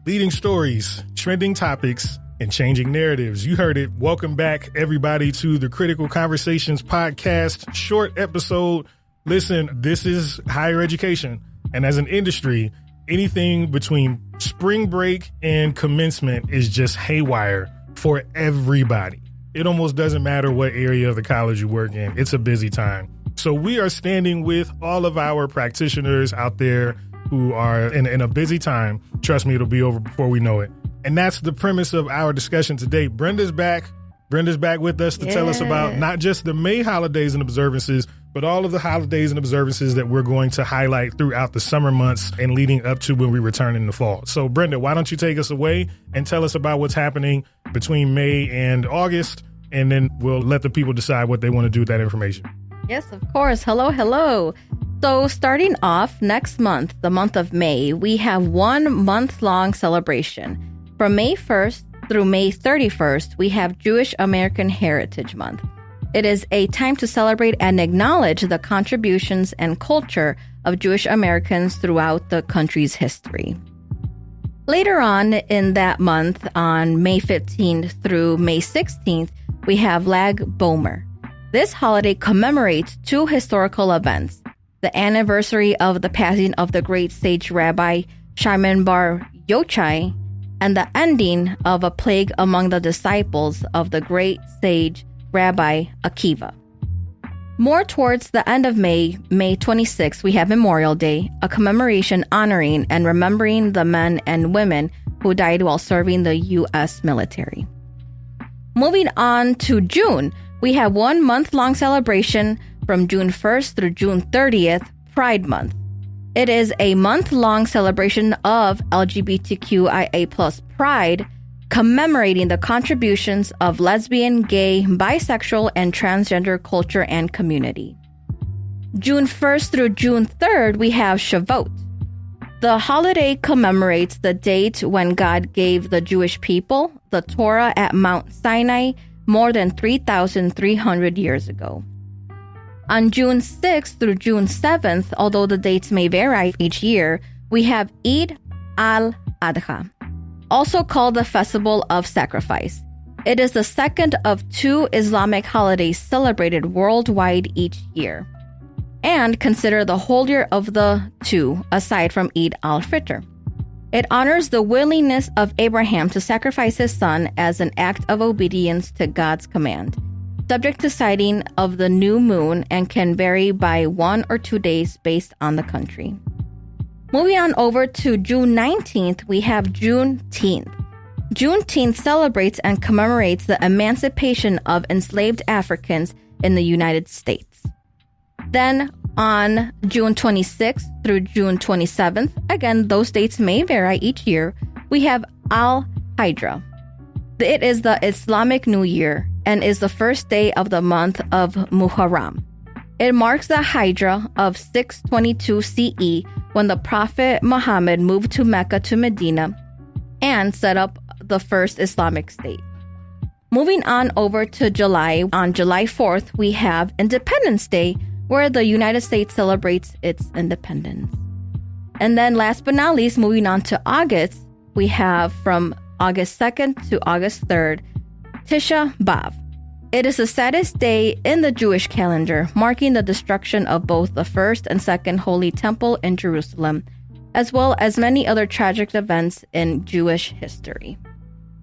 Leading stories, trending topics, and changing narratives. You heard it. Welcome back, everybody, to the Critical Conversations podcast. Short episode. Listen, this is higher education. And as an industry, anything between spring break and commencement is just haywire for everybody. It almost doesn't matter what area of the college you work in. It's a busy time. So we are standing with all of our practitioners out there who are in a busy time. Trust me, it'll be over before we know it. And that's the premise of our discussion today. Brenda's back. Brenda's back with us to tell us about not just the May holidays and observances, but all of the holidays and observances that we're going to highlight throughout the summer months and leading up to when we return in the fall. So, Brenda, why don't you take us away and tell us about what's happening between May and August, and then we'll let the people decide what they want to do with that information. Yes, of course. Hello. So starting off next month, the month of May, we have 1 month-long celebration. From May 1st through May 31st, we have Jewish American Heritage Month. It is a time to celebrate and acknowledge the contributions and culture of Jewish Americans throughout the country's history. Later on in that month, on May 15th through May 16th, we have Lag Bomer. This holiday commemorates 2 historical events: the anniversary of the passing of the great sage Rabbi Shimon Bar Yochai, and the ending of a plague among the disciples of the great sage Rabbi Akiva. More towards the end of May, May 26th, we have Memorial Day, a commemoration honoring and remembering the men and women who died while serving the U.S. military. Moving on to June, we have 1 month-long celebration from June 1st through June 30th, Pride Month. It is a month-long celebration of LGBTQIA+ Pride, commemorating the contributions of lesbian, gay, bisexual, and transgender culture and community. June 1st through June 3rd, we have Shavout. The holiday commemorates the date when God gave the Jewish people the Torah at Mount Sinai more than 3,300 years ago. On June 6th through June 7th, although the dates may vary each year, we have Eid al-Adha, also called the Festival of Sacrifice. It is the second of 2 Islamic holidays celebrated worldwide each year, and considered the holier of the 2 aside from Eid al-Fitr. It honors the willingness of Abraham to sacrifice his son as an act of obedience to God's command, subject to sighting of the new moon, and can vary by 1 or 2 days based on the country. Moving on over to June 19th, we have Juneteenth. Juneteenth celebrates and commemorates the emancipation of enslaved Africans in the United States. Then on June 26th through June 27th, again, those dates may vary each year, we have Al-Hijra. It is the Islamic New Year and is the first day of the month of Muharram. It marks the Hijra of 622 CE when the Prophet Muhammad moved to Mecca to Medina and set up the first Islamic state. Moving on over to July, on July 4th, we have Independence Day, where the United States celebrates its independence. And then last but not least, moving on to August, we have from August 2nd to August 3rd, Tisha B'Av. It is the saddest day in the Jewish calendar, marking the destruction of both the first and second Holy Temple in Jerusalem, as well as many other tragic events in Jewish history.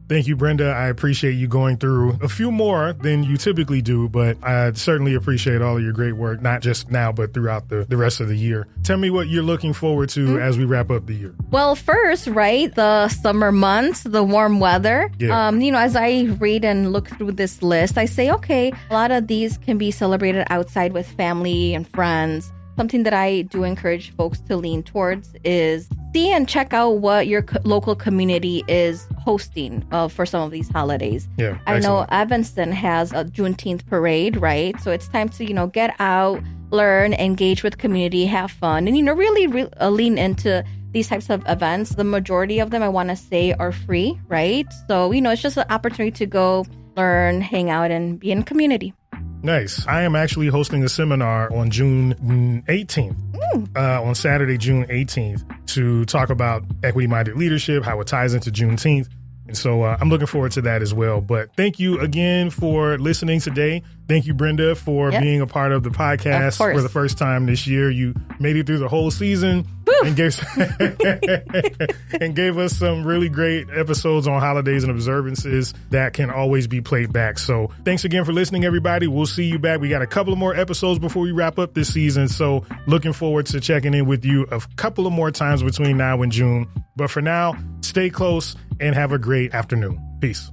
Thank you, Brenda. I appreciate you going through a few more than you typically do, but I certainly appreciate all of your great work, not just now, but throughout the rest of the year. Tell me what you're looking forward to as we wrap up the year. Well, first, right, the summer months, the warm weather. Yeah. As I read and look through this list, I say, okay, a lot of these can be celebrated outside with family and friends. Something that I do encourage folks to lean towards is see and check out what your local community is hosting for some of these holidays. Yeah, I know Evanston has a Juneteenth parade, right? So it's time to, get out, learn, engage with community, have fun, and, really lean into these types of events. The majority of them, I want to say, are free, right? So, it's just an opportunity to go learn, hang out, and be in community. Nice. I am actually hosting a seminar on June 18th, on Saturday, June 18th, to talk about equity-minded leadership, how it ties into Juneteenth. And so I'm looking forward to that as well. But thank you again for listening today. Thank you, Brenda, for being a part of the podcast for the first time this year. You made it through the whole season and gave and gave us some really great episodes on holidays and observances that can always be played back. So thanks again for listening, everybody. We'll see you back. We got a couple of more episodes before we wrap up this season. So looking forward to checking in with you a couple of more times between now and June. But for now, stay close and have a great afternoon. Peace.